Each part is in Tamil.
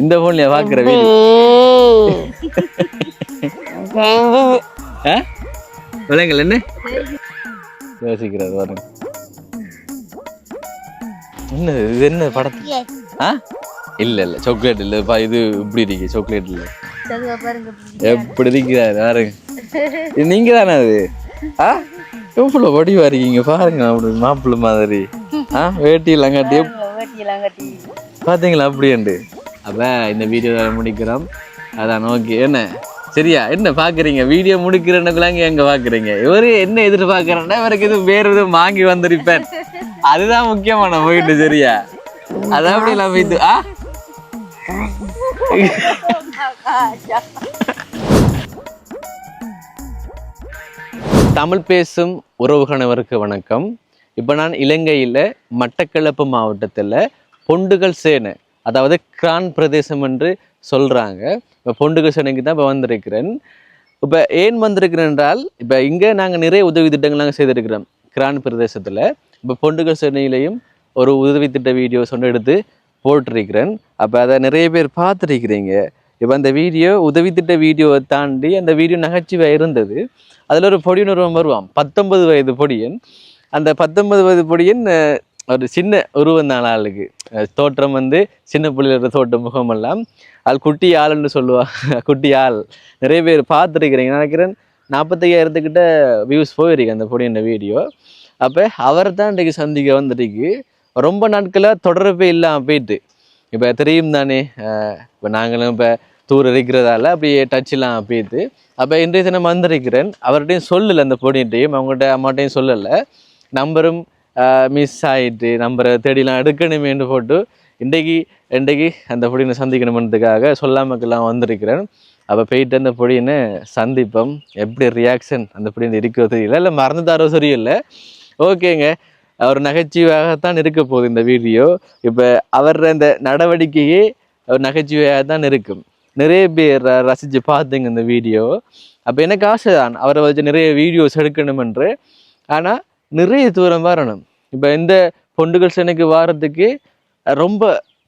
இந்த போன்லயா பாக்குற வீடியோ? விலங்கல் என்ன யோசிக்கிறது பாருங்க. என்ன இது என்ன படத்து? இல்ல சாக்லேட் இல்ல இது இப்படி இருக்கு. சாக்லேட் இல்ல எப்படி இருக்கிறாரு பாருங்க. நீங்க தானே அது? எவ்வளவு வடிவா இருக்கீங்க பாருங்க. அப்படி மாப்பிள்ளை மாதிரி வேட்டி எல்லாம் கட்டி பாத்தீங்களா அப்படின்ட்டு. அப்ப இந்த வீடியோ முடிக்கிறோம். அதான் ஓகே. என்ன சரியா என்ன பாக்குறீங்க? வீடியோ முடிக்கிறேன்னுக்குள்ளாங்க எங்க பாக்குறீங்க? இவரு என்ன எதிர்பார்க்கறேன்னா இவருக்கு இது வேற எதுவும் வாங்கி வந்திருப்பேன். அதுதான் முக்கியமான போயிட்டு. சரியா அதான் அப்படி எல்லாம் போயிட்டு தமிழ் பேசும் உறவுகளவருக்கு வணக்கம். இப்போ நான் இலங்கையில் மட்டக்களப்பு மாவட்டத்தில் பொண்டுகள் சேனை, அதாவது கிரான் பிரதேசம் என்று சொல்கிறாங்க. இப்போ பொண்டுகள் சேனைக்கு தான் இப்போ வந்திருக்கிறேன். இப்போ ஏன் வந்திருக்கிறேன் என்றால், இப்போ இங்கே நாங்கள் நிறைய உதவி திட்டங்கள் நாங்கள் செய்திருக்கிறோம் கிரான் பிரதேசத்தில். இப்போ பொண்டுகள் சேனையிலையும் ஒரு உதவி திட்ட வீடியோஸ் ஒன்று எடுத்து போட்டிருக்கிறேன். அப்போ அதை நிறைய பேர் பார்த்துருக்கிறீங்க. இப்போ அந்த வீடியோ உதவி திட்ட வீடியோவை தாண்டி அந்த வீடியோ நகைச்சுவையாக இருந்தது. அதில் ஒரு பொடியன் உருவம் வருவான், 19 வயது பொடியன். அந்த 19 வயது பொடியன் ஒரு சின்ன உருவம் தான் ஆளுக்கு. தோற்றம் சின்ன பிள்ளையோட தோட்டம் முகமெல்லாம் அது குட்டி ஆள்ன்னு சொல்லுவாங்க. குட்டி ஆள் நிறைய பேர் பார்த்துருக்கிறீங்க நினைக்கிறேன். 45,000 வியூஸ் போயிருக்கு அந்த பொடியன் வீடியோ. அப்போ அவரை தான் இன்றைக்கு சந்திக்க வந்துருக்கு. ரொம்ப நாட்களாக தொடர்பே இல்லாமல் போயிட்டு. இப்போ தெரியும் தானே, இப்போ நாங்களும் இப்போ தூர் இருக்கிறதால அப்படியே டச் இல்லாமல் போயிட்டு. அப்போ இன்றைய தினம் வந்திருக்கிறேன். அவர்கிட்டையும் சொல்லலை, அந்த பொடியிட்டையும் அவங்கள்ட்ட அம்மாட்டையும் சொல்லலை. நம்பரும் மிஸ் ஆகிட்டு நம்பரை தேடிலாம் எடுக்கணுமேன்னு போட்டு இன்றைக்கு அந்த பொடியினை சந்திக்கணுமென்றதுக்காக சொல்லாமக்கெல்லாம் வந்திருக்கிறேன். அப்போ போயிட்டு அந்த பொடியினை சந்திப்போம். எப்படி ரியாக்ஷன் அந்த பொடியினை இருக்கோ தெரியல, இல்லை மறந்து தரோ சரியில்லை. ஓகேங்க, அவர் நகைச்சுவையாகத்தான் இருக்க போகுது இந்த வீடியோ. இப்போ அவர் அந்த நடவடிக்கையே நகைச்சுவையாக தான் இருக்கும். நிறைய பேர் ரசித்து பார்த்துங்க இந்த வீடியோ. அப்போ எனக்கு ஆசை தான் அவரை வச்சு நிறைய வீடியோஸ் எடுக்கணுமென்று. ஆனால் நிறைய தூரம் வரணும். இப்போ இந்த பொண்டுகள் சேனைக்கு வாரத்துக்கு ரொம்ப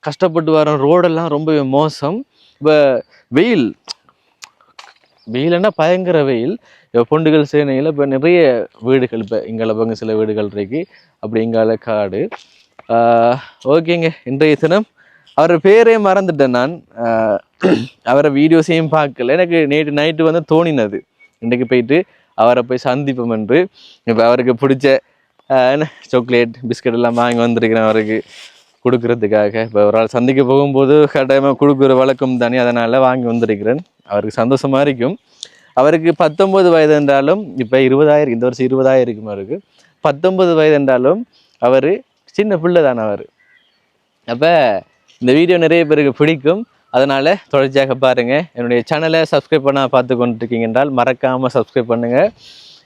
கஷ்டப்பட்டு வரோம். ரோடெல்லாம் ரொம்ப மோசம். இப்போ வெயில்னா பயங்கர வெயில். இப்போ பொண்டுகள் சேனையில் இப்போ நிறைய வீடுகள், இப்போ இங்கால பங்கு சில வீடுகள் இருக்கு, அப்படி இங்கால காடு. ஓகேங்க, இன்றைய தினம் அவர் பேரே மறந்துட்டேன் நான். அவரை வீடியோஸையும் பார்க்கல. எனக்கு நேற்று நைட்டு தோணினது இன்றைக்கு போயிட்டு அவரை போய் சந்திப்போம் என்று. இப்போ அவருக்கு பிடிச்ச சாக்லேட் பிஸ்கட் எல்லாம் வாங்கி வந்திருக்கிறேன் அவருக்கு கொடுக்கறதுக்காக. இப்போ ஒரு ஆள் சந்திக்க போகும்போது கட்டாயமாக கொடுக்குற வழக்கம் தானே, அதனால் வாங்கி வந்திருக்கிறேன். அவருக்கு சந்தோஷமாக இருக்கும். அவருக்கு 19 வயது என்றாலும், இப்போ 20,000, இந்த வருஷம் 20,000 இருக்குமா இருக்கு. 19 வயது என்றாலும் அவர் சின்ன பிள்ளை தானே அவர். அப்போ இந்த வீடியோ நிறைய பேருக்கு பிடிக்கும். அதனால் தொடர்ச்சியாக பாருங்கள். என்னுடைய சேனலை சப்ஸ்கிரைப் பண்ண பார்த்து கொண்டிருக்கீங்க என்றால் மறக்காமல் சப்ஸ்கிரைப் பண்ணுங்கள்.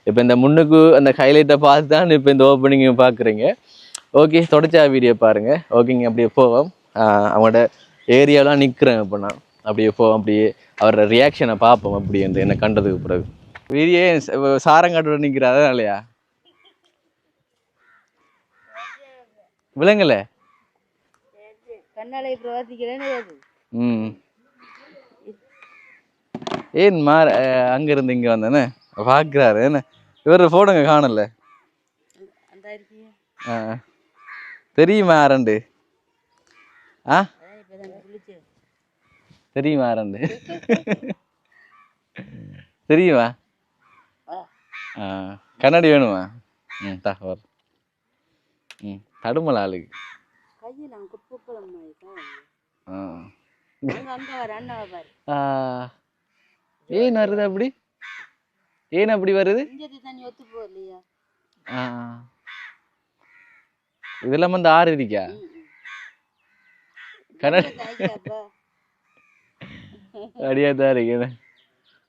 இப்போ இந்த முன்னுக்கு அந்த ஹைலைட்டை பார்த்து தான் இப்போ இந்த ஓப்பனிங்கும் பார்க்குறீங்க. ஓகே, தொடர்ச்சியாக வீடியோ பாருங்கள். ஓகேங்க, அப்படியே போவோம். அவங்களோட ஏரியாலாம் நிற்கிறேன். இப்போ நான் அப்படியே போவோம், அப்படியே அவரோட ரியாக்ஷனை பார்ப்போம். அப்படி என்று என்னை கண்டதுக்கு பிறகு வீடியோ சாரங்காட்டோட நிற்கிறா, அதான் இல்லையா? விலங்கலை ஏன் அங்க இருந்து இங்க வந்தேன்னு பாக்குறாரு. என்ன இவரு போடுங்க காணல, தெரியுமா யாரண்டு? தெரியுமா யாரண்டு? தெரியுமா? கண்ணாடி வேணுமா? தகவல் தடுமல ஆளுக்கு ஏன் வருது அப்படி? ஏன் அப்படி வருது? இதெல்லாம் ஆறு இருக்கா கண்ணாடி? அடியாதான் இருக்கு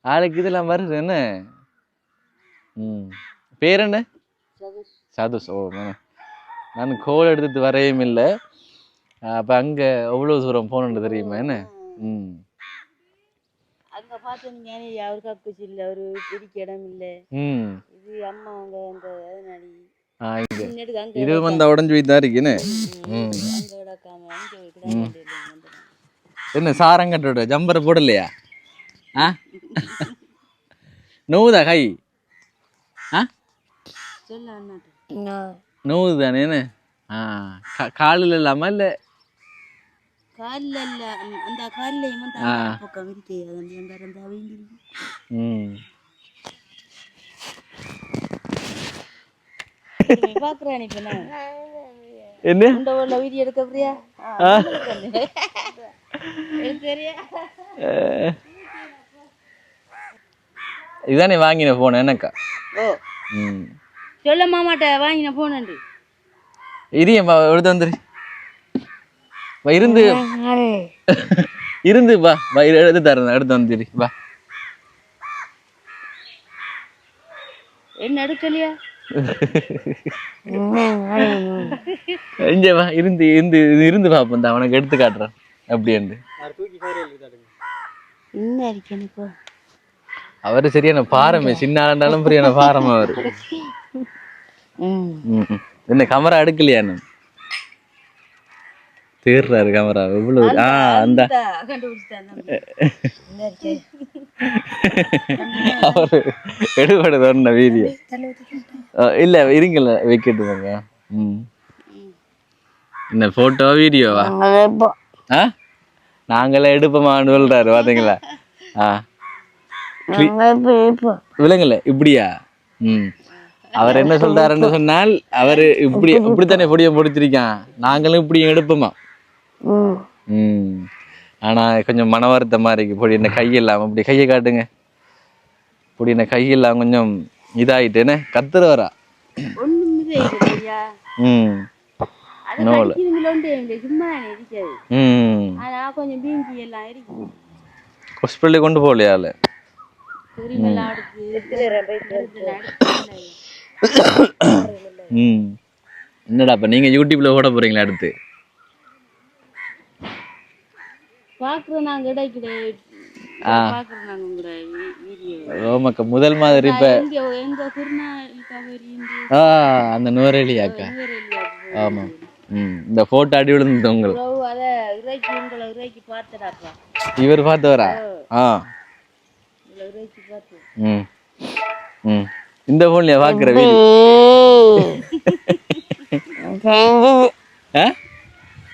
ஆளுக்கு இதெல்லாம் வருது. என்ன பேர் என்ன? சதுஷ். ஓ, நான் கோல் எடுத்துட்டு வரையும் இல்லை. அப்ப அங்க எவ்வளவு தூரம் போகணுன்னு தெரியுமா? என்ன இது உடஞ்சு போய் தான் இருக்குன்னு. என்ன சாரங்கட்டோட ஜம்பரை போடலையா ஆ நோவுதா கை ஆ நோவுது தானே என்ன காலில் இல்லாம இல்ல என்ன வீடியோ எடுக்க போறியா இதானே வாங்கின போன என்னக்கா சொல்ல மாமாட்ட வாங்கின போனு இரியம்மா எடுத்து வந்துரு இருந்து இருந்து வா எடுத்து தரேன் எடுத்து வந்துரு வா என்ன எடுக்கலையா இங்க வா இருந்து இருந்து இருந்து பாப்போம் தான் அவனுக்கு எடுத்து காட்டுறேன் அப்படின்ட்டு அவரு சரியான பாரமே சின்ன ஆளாண்டாலும் சரியான பாரம் அவரு என்ன கேமரா எடுக்கலையான்னு தேர்றாரு கேமரா எவ்வளவு அந்த அவரு எடுபடுது ஒன்ன வீடியோ இல்ல இருங்கல்ல வைக்கட்டுங்க என்ன போட்டோ வீடியோவா நாங்களே எடுப்போமான்னு சொல்றாரு பாத்தீங்களா விலங்குல இப்படியா அவர் என்ன சொல்றாருன்னு சொன்னால் அவரு இப்படித்தானே பொடியை முடிச்சிருக்கான் நாங்களும் இப்படியும் எடுப்போமா ஆனா கொஞ்சம் மன வருத்தமா இருக்கு பொடி என்ன கையெல்லாம் அப்படி கையை காட்டுங்க பொடி என்ன கையெல்லாம் கொஞ்சம் இதாயிட்டேன்னு கத்துற வரா ஹாஸ்பிட்டலுக்கு கொண்டு போகலையால என்னடா அப்ப நீங்க யூடியூப்ல ஓட போறீங்களா அடுத்து முதல் மாதிரி இப்ப அந்த நுவரெலியாக்கா ஆமா இந்த போட்டோ அடி விழுந்து இவர் பார்த்தவரா இந்த போன்லயா பாக்குற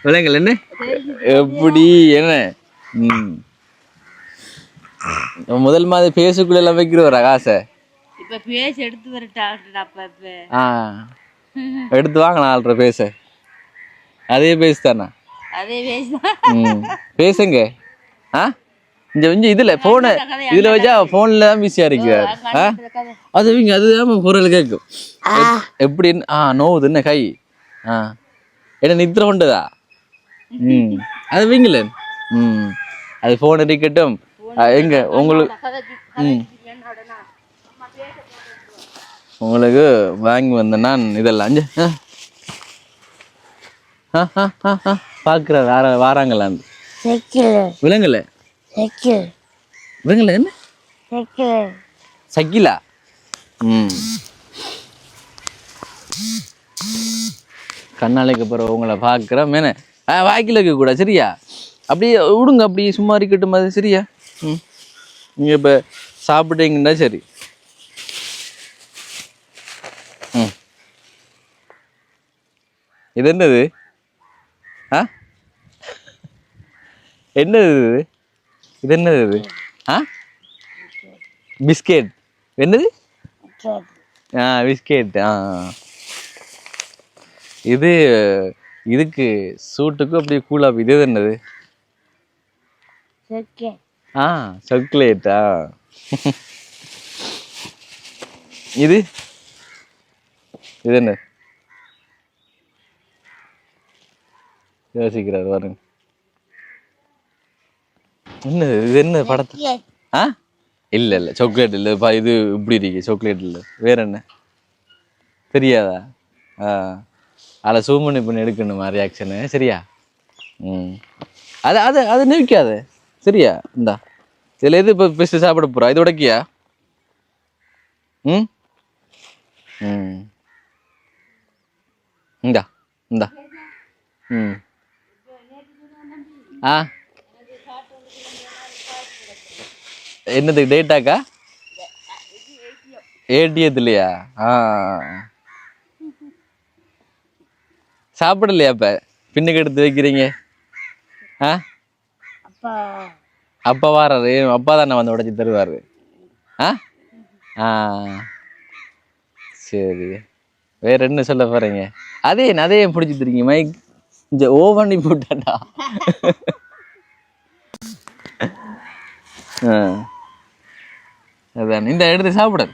விலங்குல என்ன எப்படி என்ன முதல் மாதிரி பேசுக்குள்ள எல்லாம் வைக்கிறவரா காசை இப்ப பேச எடுத்து வரட்டா எடுத்து வாங்க 4 பேச அதே பேசுதானா அதே பேசுதான் பேசுங்க இங்க இதுல போன இதுல வச்சா போன்ல தான் பிஸியா இருக்கு அதுதான் பொருள் கேட்கும் எப்படி நோவுது என்ன கை என்ன நித்திர கொண்டுதா அது வீங்கல அது போன் இருக்கட்டும் எங்க உங்களுக்கு வாங்கி வந்த நான் இதெல்லாம் பாக்குற வாராங்களான்னு விலங்குல விலங்குல என்ன சக்கிலா கண்ணாலைக்கு அப்புறம் உங்களை பாக்குறேன் மேன வாய்க்கில் இருக்க கூட சரியா அப்படியே விடுங்க அப்படியே சும்மா இருக்கட்டும் அது சரியா நீங்க இப்ப சாப்பிட்டீங்கன்னா சரி இது என்னது என்னது இது என்னது இது பிஸ்கெட் என்னது பிஸ்கெட் இது இதுக்கு சூட்டுக்கு அப்படியே கூலா இது என்னது சாக்லேட்டா இது இது என்ன யோசிக்கிறார் பாருங்க என்ன இது என்ன படத்து இல்ல சாக்லேட் இல்ல இது இப்படி இருக்கு சாக்லேட் இல்ல வேற என்ன தெரியாதா அதில் சூம் பண்ணி எடுக்கணுமா ரியாக்ஷனு சரியா அது அது அது நிற்காது சரியா இந்தா இதில் எது இப்போ பெஸ்ட்டு சாப்பிட போகிறா இது உடைக்கியா இந்தா இந்தா என்னது டேட்டாக்கா ஏடிஎத்துலையா ஆ சாப்பிடலையா அப்ப பின்னுக்கு எடுத்து வைக்கிறீங்க ஆ அப்பா அப்பா வாராரு அப்பா தானே வந்து உடைச்சி தருவாரு ஆ ஆ சரி வேற என்ன சொல்ல போறீங்க அதே பிடிச்சி தரீங்க மைக் இந்த ஓவனி போட்டாடா அதான் இந்த எடுத்து சாப்பிடு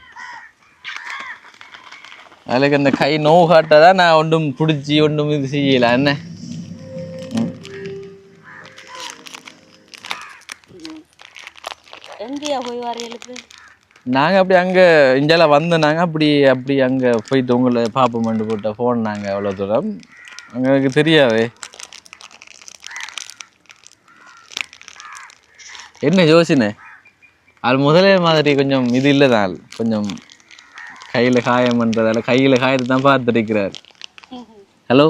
அதுக்கு அந்த கை நோவு காட்டதான் நான் ஒன்றும் பிடிச்சி ஒன்றும் இது செய்யல என்ன எங்கேயா போய் வரையலுக்கு நாங்கள் அப்படி அங்கே இங்கெல்லாம் வந்தோம் அப்படி அங்கே போயிட்டு உங்களை பார்ப்போம்னு போட்ட ஃபோன் நாங்கள் அவ்வளோ தூரம் அங்கே எனக்கு தெரியாது என்ன யோசினே அது முதலே மாதிரி கொஞ்சம் இது இல்லை தான் கொஞ்சம் கையில் காயம் பண்ணுறதால கையில் காயத்தை தான் பார்த்துருக்கிறார் ஹலோ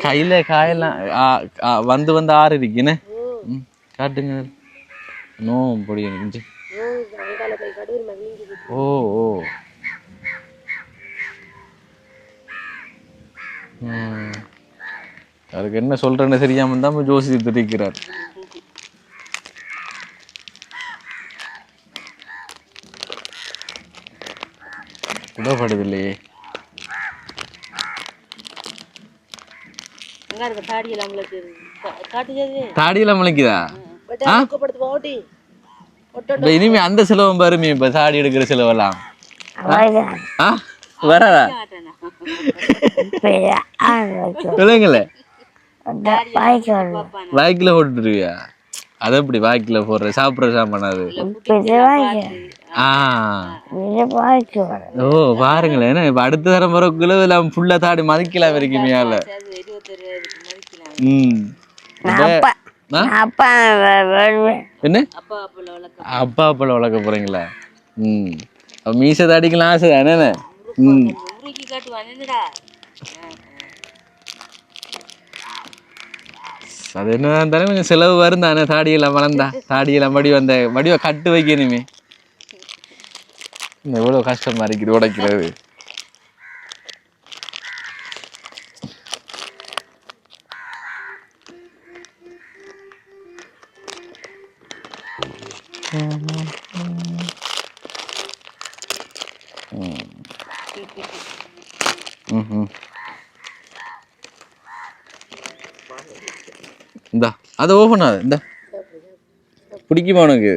கையில காயெல்லாம் வந்து ஆறு இருக்குன்னு காட்டுங்க நோ பொடியும் ஓ ஓ அதுக்கு என்ன சொல்றேன்னு தெரியாம தான் ஜோசி தெரிவிக்கிறார் உடப்படுது இல்லையே தாடியெல்லாம் முளைக்குதா இனிமே அந்த செலவும் பாருமே இப்ப தாடி எடுக்கிற செலவெல்லாம் வராதா விளங்கல வாய்க்குல போட்டுருவியா அது எப்படி வாய்க்குல போடுற சாப்பிடுற சாப்பாடு அது ஓ பாருங்களேன் இப்ப அடுத்த தரம் பிறகுல எல்லாம் ஃபுல்லா தாடி மதிக்கலாம் வரைக்கும் மேல என்ன அப்பா அப்பள வளர்க்க போறீங்களா மீச தாடிக்கலாம் ஆசை தானே அது என்னதான் இருந்தாலும் கொஞ்சம் செலவு வரும் தானே தாடியெல்லாம் வளர்ந்தா தாடியெல்லாம் வடிவ கட்டு வைக்கணுமே எவ்வளவு கஷ்டமா இருக்குது உடைக்கிறது இந்தா அதை ஓபன் ஆகுது இந்த பிடிக்குமா உனக்கு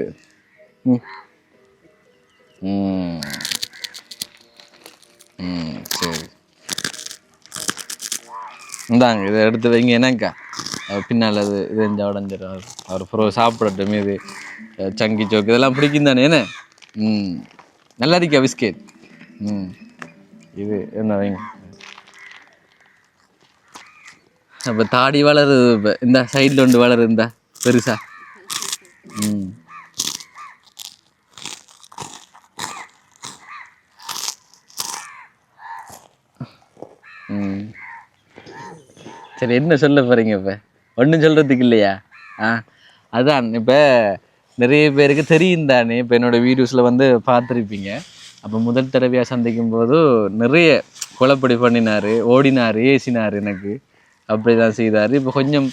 சரி இந்தாங்க இதை எடுத்து வைங்க என்னக்கா பின்னால் அது இது இந்த உடஞ்சிடும் அவர் அப்புறம் சாப்பிடட்டும் இது சங்கி சோக்கு இதெல்லாம் பிடிக்கும் தானே என்ன நல்லா இருக்கா பிஸ்கெட் இது என்ன வைங்க அப்போ தாடி வளருது இப்போ இந்த சைடில் ஒன்று வளருது இந்த பெருசா சரி என்ன சொல்ல போறீங்க இப்போ ஒன்றும் சொல்றதுக்கு இல்லையா அதான் இப்போ நிறைய பேருக்கு தெரியும் தானே இப்போ என்னோடய வீடியோஸில் வந்து பார்த்துருப்பீங்க அப்போ முதல் தடவையாக சந்திக்கும் போது நிறைய கொலைப்படி பண்ணினார் ஓடினார் ஏசினார் எனக்கு அப்படி தான் செய்தார் இப்போ கொஞ்சம்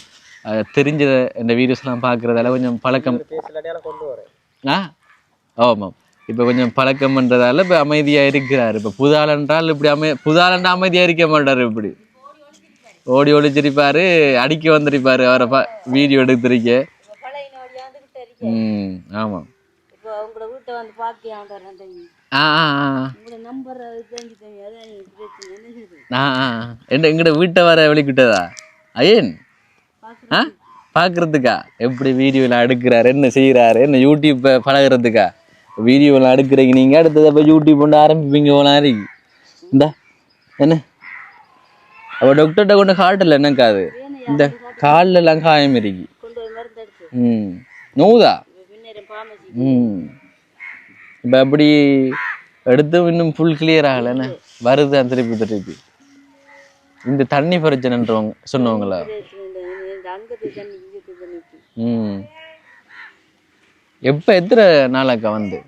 தெரிஞ்ச இந்த வீடியோஸ்லாம் பார்க்குறதால கொஞ்சம் பழக்கம் ஆமாம் இப்போ கொஞ்சம் பழக்கம் பண்ணுறதால இப்போ அமைதியாக இருக்கிறார் இப்போ புதாளன்றால் இப்படி புதாளன்றா அமைதியாக இருக்க மாட்டார் இப்படி ஓடி ஒளிச்சிருப்பாரு அடிக்க வந்திருப்பாரு அவரை வீடியோ எடுத்திருக்க ஆமாம் எங்கட வீட்டை வர வெளிக்கிட்டதா ஐயன் பார்க்கறதுக்கா எப்படி வீடியோலாம் எடுக்கிறாரு என்ன செய்யறாரு என்ன யூடியூப்பை பழகிறதுக்கா வீடியோலாம் எடுக்கிறீங்க நீங்கள் அடுத்தது அப்போ யூடியூப் கொண்டு ஆரம்பிப்பீங்க போனாரி இந்த என்ன அப்போ டாக்டர்கிட்ட கொண்டு காட்டல என்னக்கா அது இந்த காலில் எல்லாம் காயம் இருக்கு நோவுதா இப்போ அப்படி எடுத்து இன்னும் ஃபுல் கிளியர் ஆகலைண்ணே வருது திருப்பி இந்த தண்ணி பிரச்சனைன்றவங்க சொன்னவங்களா? அங்கத்து தண்ணி இங்கத்து தண்ணிக்கு ம். எப்ப எத்தனை நாளாக்கா வந்து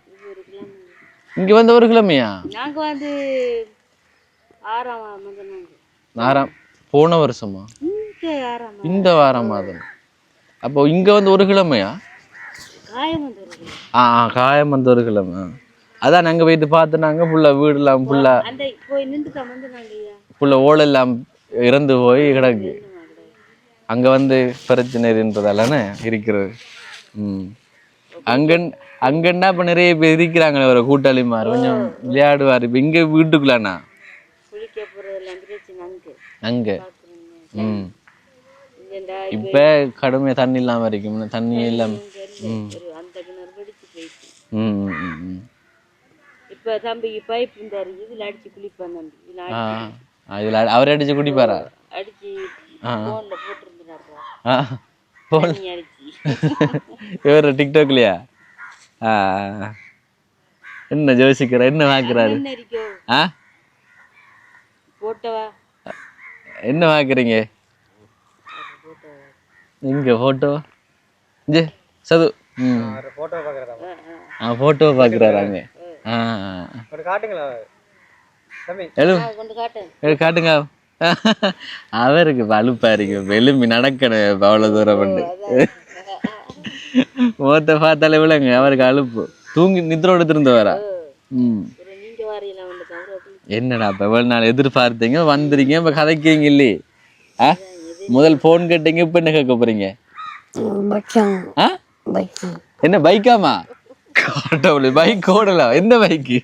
இங்க வந்து ஒரு கிழமையா? நாங்க வந்து 6ஆம் மாதம் ஆறாம் போன வருஷமா? இங்க 6ஆம் மாதம் இந்த வாரம் மாதம். அப்போ இங்க வந்து ஒரு கிழமையா? காயம் வந்து காயம் வந்து ஒரு கிழமை. அதான் நாங்க போயிட்டு பார்த்துனாங்க ஃபுல்லா வீடுலாம் ஃபுல்லா அந்த போய் நின்று வந்து நாங்க ஃபுல்லா ஓலெல்லாம் இறந்து போய் கிடக்கு. அங்க வந்து பிரச்சனை இருந்ததாலன்னு இருக்கிறது. ம். அங்கண்டா இப்ப நிறைய பேர் இருக்கிறாங்களே ஒரு கூட்டாளி மாதிரி கொஞ்சம் விளையாடுவார். இப்ப இங்க வீட்டுக்குள்ளாண்ணா குளிக்க போறதெல்லாம் பிரச்சனை அங்க. ம். இப்ப கடுமையா தண்ணி இல்லாம இருக்கும். தண்ணி இல்லாம அந்த கிணறு வெடிச்சு போயிடுச்சு. இப்ப தம்பிக்கு பைப் இந்த இதுல அடிச்சு குளிப்பான் தம்பி. இதுல அவர் அடிச்சு குடிப்பாரா? அடிச்சு போன்ல போட்டிருந்தாருப்பா. இவர டிக்டாக்லயா? என்ன ஜோசிக்கிற என்ன வாக்குறாரு? போட்டவா என்ன வாக்குறீங்க? இங்க போட்டோ சது போட்டோ பாக்குறாங்க. காட்டுங்க. அவருக்கு அலுப்பா இருக்கு. எலும்பி நடக்கணும் அவ்வளவு தூரம் பண்ணு. முகத்தை பார்த்தாலே விளங்க அவருக்கு அலுப்பு. தூங்கி நித்திரோட திருந்து வரா. என்னடா இப்ப எவ்வளவு நாள் எதிர்பார்த்தீங்க வந்துறீங்க இப்ப கதைக்கிறீங்க இல்லையே? முதல் போன் கேட்டீங்க இப்ப என்ன கேட்க போறீங்க? என்ன பைக்காமா? பைக் ஓடலாம். எந்த பைக்கு?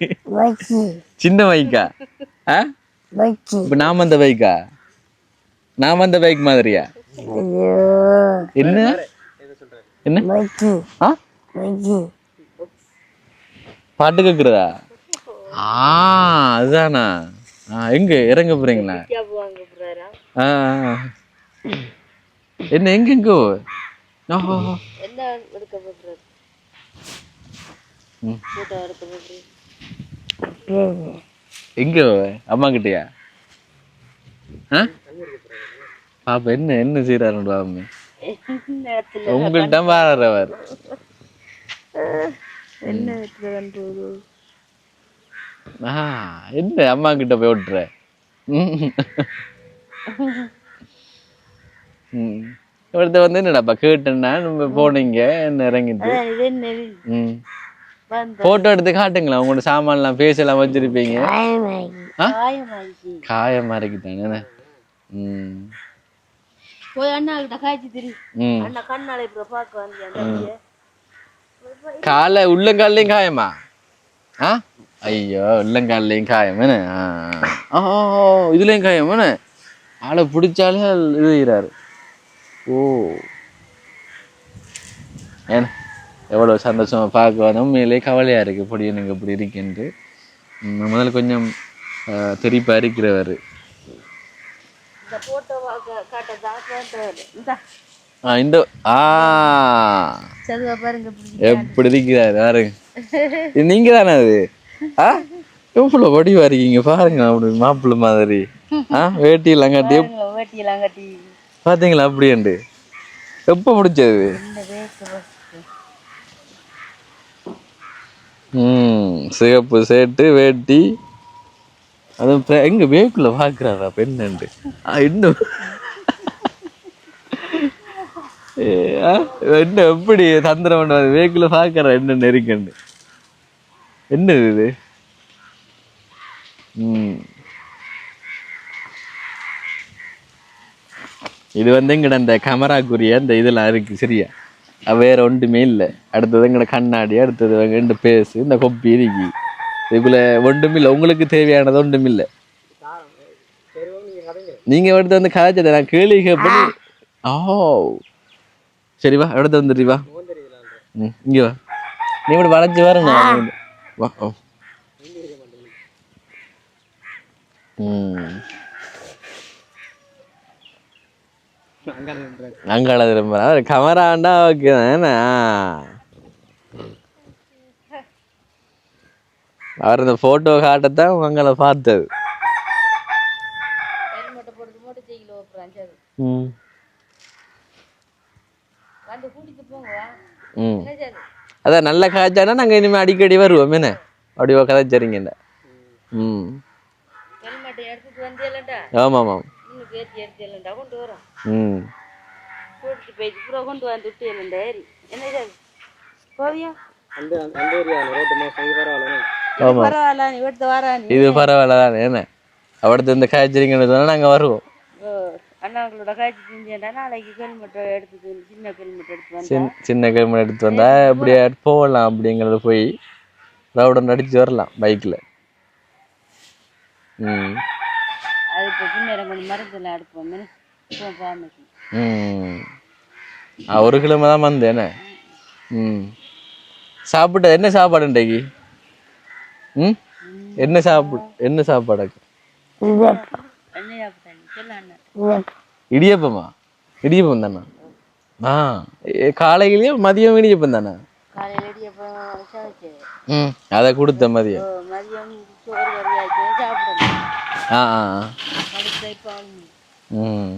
சின்ன பைக்கா? இப்ப நாம அந்த பைக்கா? நாம அந்த பைக் மாதிரியா? என்ன என்ன பாட்டு கேக்குறதா? அதுதானா? எங்க இறங்க போறீங்களா? என்ன எங்க எங்கோ எங்க அம்மா கிட்டயா? பாப்பா என்ன என்ன செய்யறாரு பாப்பா? உங்கள்கிட்ட பாடுறவர் என்ன அம்மா கிட்ட போய் விட்டுற. இவர்த்த வந்து என்னடாப்பா கேட்டேன்னா நம்ம போனீங்க என்ன இறங்கிட்டு போட்டோ எடுத்து காட்டுங்களா? உங்களோட சாமான் எல்லாம் பேசலாம் வச்சிருப்பீங்க. காயமா இருக்குதானே? காலை உள்ளங்காலையும் காயமா? ஐயோ உள்ளங்காலையும் காயம் என்ன? இதுலயும் காயம் என்ன? ஆளை பிடிச்சாலே இதுறாரு. ஓ ஏன்னா எவ்வளோ சந்தோஷமா பார்க்க உண்மையிலே கவலையா இருக்கு. இப்படி எனக்கு இப்படி இருக்குன்ட்டு முதல்ல கொஞ்சம் தெரிப்பா இருக்கிறவர். இந்த எப்படி இருக்கிறாரு பாருங்க. நீங்க தானே அது? எவ்வளோ வடிவா இருக்கீங்க பாருங்க. அப்படி மாப்பிள்ளை மாதிரி வேட்டியெல்லாம் கட்டி பாத்தீங்களா? அப்படின்ட்டு எப்ப முடிச்சது? சிகப்பு சேட்டு வேட்டி அது எங்க வேக்குள்ள பாக்குறாரா பெண்ணு? இன்னும் என்ன எப்படி தந்திரம் பண்ணுவாரு? வேக்குள்ள பாக்குற என்ன நெருக்கண்டு என்னது இது? இது வந்து எங்கட அந்த கேமராக்குரிய அந்த இதெல்லாம் இருக்கு சரியா? வேற ஒன்றுமே இல்லை. அடுத்தது எங்கட கண்ணாடி, அடுத்தது எங்க பேசு, இந்த கொப்பி இருக்கு. இதுக்குள்ள ஒன்றும் இல்லை. உங்களுக்கு தேவையானது ஒன்றும் இல்லை. நீங்க எடுத்து வந்து காய்ச்சத நான் கேள்வி கேட்பேன். சரி வா எடுத்து வந்துடுறீ வா. இங்க வா. நீ இப்படி வளைச்சு வரணும். வா. அங்காள திரும்ப கமராண்டா ஓகே தானே? அவர் இந்த போட்டோ காட்டத்தான் உங்களை பார்த்தது. ம் வந்து கூட்டிட்டு போங்க ம் என்ன செய்யுது அதான் நல்ல காய்ச்சானா நாங்கள் இனிமேல் அடிக்கடி வருவோம் என்ன அப்படி கதைச்சரிங்கண்ணா ம் ஹெல்மெட் எடுத்துட்டு வந்தியலண்டா ஆமாம் ஆமாம் இன்னும் பேத்தி எடுத்தியலண்டா கொண்டு வரோம் ம் கூட்டிட்டு போயிட்டு பூரா கொண்டு வந்து விட்டியலண்டா ஏறி என்ன செய்யுது போவியா இது பரவாயில்ல நீ எடுத்து வரா நீ இது பரவாயில்ல தானே என்ன அவடுத்து இந்த காய்ச்சரிங்கன்னு சொன்னால் நாங்கள் வருவோம் அண்ணாங்களோட காய்ச்சி செஞ்சேன்டா நாளைக்கு ஹெல்மெட் எடுத்துட்டு சின்ன ஹெல்மெட் எடுத்து வந்தா சின்ன கிழமை எடுத்து வந்தா இப்படியா போகலாம் அப்படிங்கிறது போய் ரவுடன் அடிச்சு வரலாம் பைக்கில் ம் அது இப்போ பின்னேரம் கொஞ்சம் மருந்தெல்லாம் எடுப்போம் இப்போ ஃபார்மசி ம் ஒரு கிழமை தான் வந்தேனே ம் சாப்பிட்ட என்ன சாப்பாடு இன்றைக்கு ம் என்ன சாப்பாடு என்ன சாப்பிட்டாங்க சொல்ல அண்ணன் இடியப்பமா இடியப்பம் தானே காலையிலயே மதியம் இடியப்பம் தானே காலையில் இடியப்பம் சமைச்சு ம் அதை கொடுத்த மதியம் மதியம் சோறு கறியாச்சு சாப்பிடணும் ஆ அடுத்த இப்போ ம்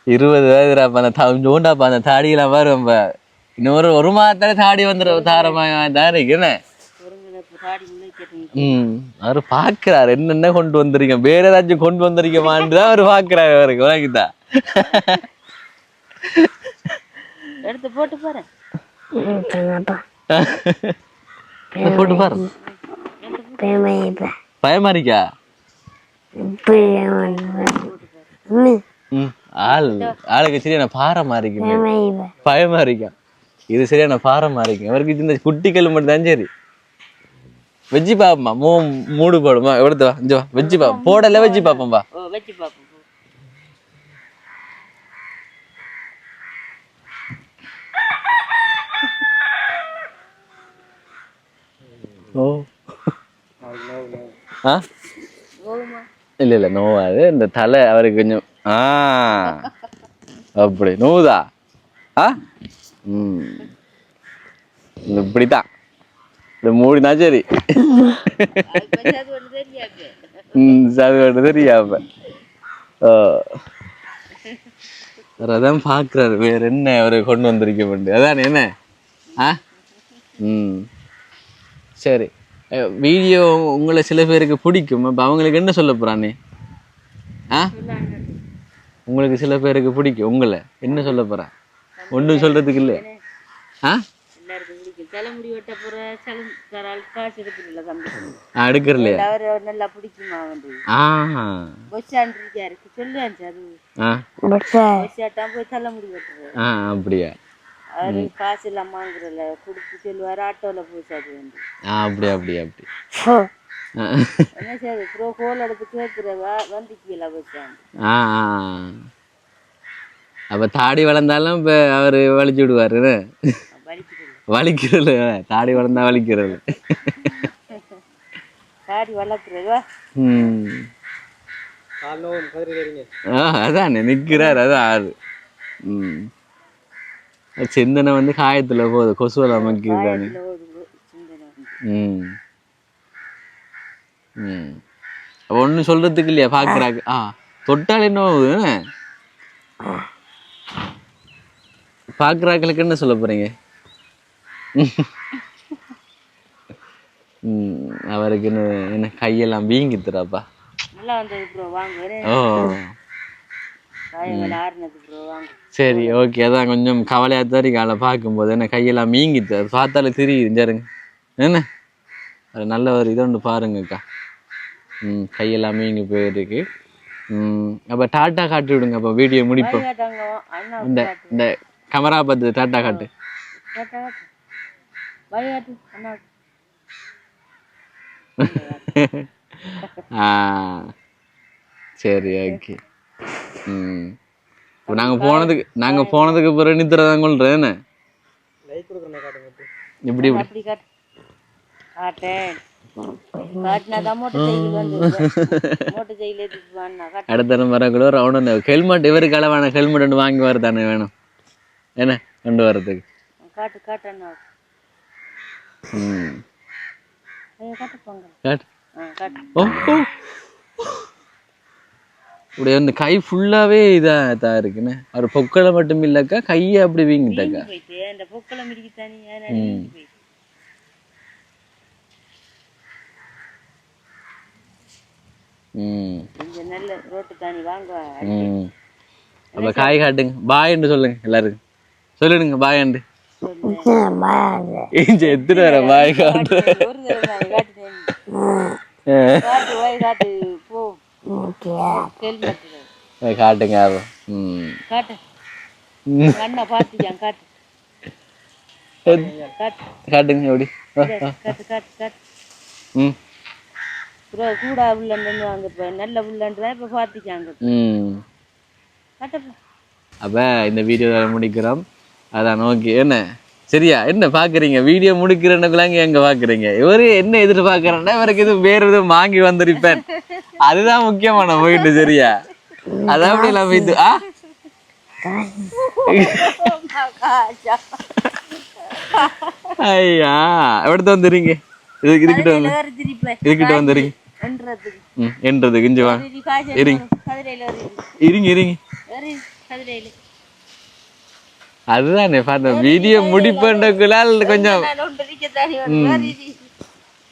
20 வயதுடாப்பா அந்த ஜோண்டாப்பா அந்த தாடியெல்லாம் வரும் இன்னொரு ஒரு மாதத்தால தாடி வந்துடும் தாரமாக தான் இருக்கு என்ன அவரு பாக்குறாரு என்னென்ன கொண்டு வந்திருக்க வேற ஏதாச்சும் கொண்டு வந்திருக்கமான்னு தான் அவரு பாக்குறாரு அவருக்கு உனக்குதான் எடுத்து போட்டு பாரு போட்டு பாரு பயமா இருக்கா ஆளுக்கு சரியான பாரமா இருக்கு பயமா இருக்கா இது சரியான பாரமா இருக்கு அவருக்கு இந்த குட்டிகள் மட்டும் தான் சரி வெஜ்ஜி பாப்பா மூடு போடுமா எவ்வளவு வா இங்க வா வெஜ்ஜி பாப்பா போடல வெஜ்ஜி பாப்போம்பா வெஜ்ஜி பாப்போம் ஓ ஆ இல்ல நோவாது இந்த தலை அவருக்கு கொஞ்சம் அப்படி நோவுதா இப்படித்தான் இந்த மூடினா சரி தெரியாம அதான் பாக்குறாரு வேற என்ன அவரை கொண்டு வந்திருக்க முடியும் அதான் என்ன சரி வீடியோ உங்களை சில பேருக்கு பிடிக்கும் அப்ப அவங்களுக்கு என்ன சொல்ல போறானே உங்களுக்கு சில பேருக்கு பிடிக்கும் உங்களை என்ன சொல்ல போற ஒன்றும் சொல்றதுக்கு இல்லை தலைமுடி வெட்ட போற காசு எடுக்கிறலையா நல்லா பிடிக்குமா வந்து சொல்லுவாச்சு அது போய் தலைமுடி வெட்டுறது அப்படியா அவரு காசு இல்லாம வாங்குறல குடுத்து சொல்லுவாரு ஆட்டோல போச்சாது வந்து அப்படி என்ன செய்யுது ப்ரோ கோல் எடுத்து கேட்கிறவா வந்து கீழே வச்சாங்க அப்ப தாடி வளர்ந்தாலும் இப்ப அவரு வலிச்சு விடுவாரு வலிக்கிறது தாடி வளர்ந்தா வலிக்கிறது தாடி வளர்க்குறதா அதானே நிக்கிறாரு அதான் ஆறு சிந்தனை வந்து காயத்துல போகுது கொசுவல அமைக்குதானே ஒன்னும் சொல்றதுக்கு இல்லையா பாக்குறாங்க தொட்டால் என்ன பாக்குறாக்களுக்கு என்ன சொல்ல போறீங்க அவருக்கு என்ன கையெல்லாம் வீங்கித்துறாப்பா சரி ஓகே அதான் கொஞ்சம் கவலையா தான் இருக்கு அதை பார்க்கும்போது என்ன கையெல்லாம் வீங்கித்து அது பார்த்தாலே தெரியுதுங்க என்ன அது நல்ல ஒரு இது ஒன்று பாருங்கக்கா கையெல்லாம் வீங்கி போயிருக்கு அப்ப டாட்டா காட்டி விடுங்க அப்ப வீடியோ முடிப்போம் இந்த கேமரா பார்த்து டாட்டா காட்டு சரி ஓகே இப்போ நாங்க போனதுக்கு பிறகு நித்திர தான் கொள்றேன் என்ன இப்படி அடுத்த வரக்குள்ள ரவுண்ட் ஹெல்மெட் இவருக்கு அளவான ஹெல்மெட் ஒன்று வாங்கி வரதானே வேணும் என்ன கொண்டு வர்றதுக்கு காட்டு ஓ ஓ. இப்படி அந்த கை ஃபுல்லாவே இதா இருக்குண்ணே ஒரு பொக்களை மட்டும் இல்லக்கா கையை அப்படி வீங்கிட்டாக்கா போயிட்டு அந்த பொக்களை மிடிக்கு தனி போயிட்டு கொஞ்சம் நல்ல ரோட்டு தானி வாங்குவா அப்ப காய் காட்டுங்க பாயண்டு சொல்லுங்க எல்லாருக்கும் சொல்லிடுங்க பாயண்டு எத்தனை வர பாய் காட்டு ஒரு தடவை காட்டுனேன் காட்டு வாய் காட்டு போ கேள்வி காட்டுங்க காட்டு அண்ணா பாத்துக்கான் காட்டு காட்டு காட்டுங்க எப்படி காட்டு காட்டு காட்டு கூட உள்ளன்னு வாங்க இப்ப நல்ல உள்ளன்றா இப்ப பாத்திக்காங்க காட்டு அப்ப இந்த வீடியோ முடிக்கிறோம் அதான் ஓகே என்ன சரியா என்ன பாக்குறீங்க வீடியோ முடிக்கிறேன்னுக்குள்ளாங்க எங்க பாக்குறீங்க இவரு என்ன எதிர்பார்க்கறேன்னா இவருக்கு இது வேற எதுவும் வாங்கி வந்திருப்பேன் அதுதான் முக்கியமான போயிட்டு சரியா அதான் அப்படி இல்லாம இது ஐயா எவ்வளவு வந்துடுறீங்க இதுக்கிட்ட வந்து இதுக்கிட்ட வந்துடுறீங்க என்றதுக்கு இஞ்சி வா இருங்க இருங்க இருங்க அதுதானே பார்த்தேன் வீடியோ முடிப்பேன்றக்குள்ளால் கொஞ்சம்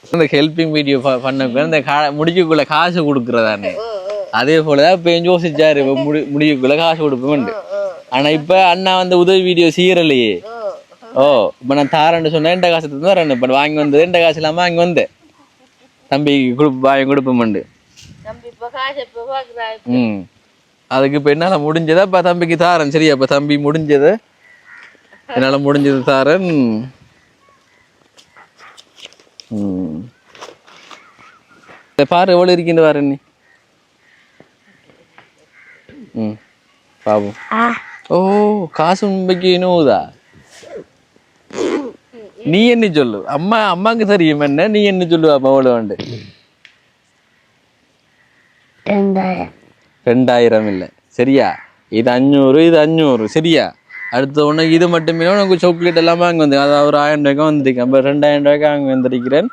இந்த ஹெல்பிங் வீடியோ பண்ணக்குள்ள இந்த முடிக்கக்குள்ள காசு கொடுக்குறதானே அதே போலதான் இப்ப யோசிச்சாரு முடிக்கக்குள்ள காசு கொடுப்பேன் ஆனா இப்ப அண்ணா வந்து உதவி வீடியோ செய்யறலையே ஓ இப்ப நான் தாரன்னு சொன்னேன் எந்த காசு தரேன் இப்ப வாங்கி வந்தது எந்த காசு இல்லாம வாங்கி வந்தேன் தம்பி வாங்கி கொடுப்பேன் அதுக்கு இப்ப என்னால முடிஞ்சதா இப்ப தம்பிக்கு தாரேன் சரியா இப்ப தம்பி முடிஞ்சது என்னால முடிஞ்சது தாரேன் பாரு எவ்வளவு இருக்கின்ற பாரு நீ பாபு ஓ காசு மும்பைக்கு நோவுதா நீ என்ன சொல்லு அம்மாக்கு தெரியும் என்ன நீ என்ன சொல்லுவா அவ்வளவு வந்து 2000 இல்லை சரியா இது 500 இது 500 சரியா அடுத்த உனக்கு இது மட்டுமே உனக்கு சாக்லேட் எல்லாமே அங்கே வந்து அதாவது ஒரு 1000 ரூபாய்க்கு வந்துருக்கேன் அப்போ 2000 ரூபாய்க்கு அங்கே வந்திருக்கிறேன்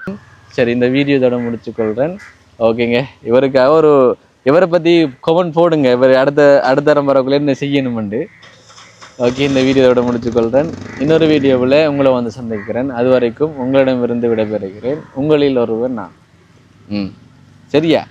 சரி இந்த வீடியோ இதோட முடிச்சுக்கொள்கிறேன் ஓகேங்க இவருக்காக இவரை பற்றி கமெண்ட் போடுங்க இவர் அடுத்த வரக்குள்ள என்ன செய்யணுமெண்டு ஓகே இந்த வீடியோவோட முடிச்சுக்கொள்கிறேன் இன்னொரு வீடியோவில் உங்களை வந்து சந்திக்கிறேன் அது வரைக்கும் உங்களிடமிருந்து விடைபெறுகிறேன் உங்களில் ஒருவர் நான் சரியா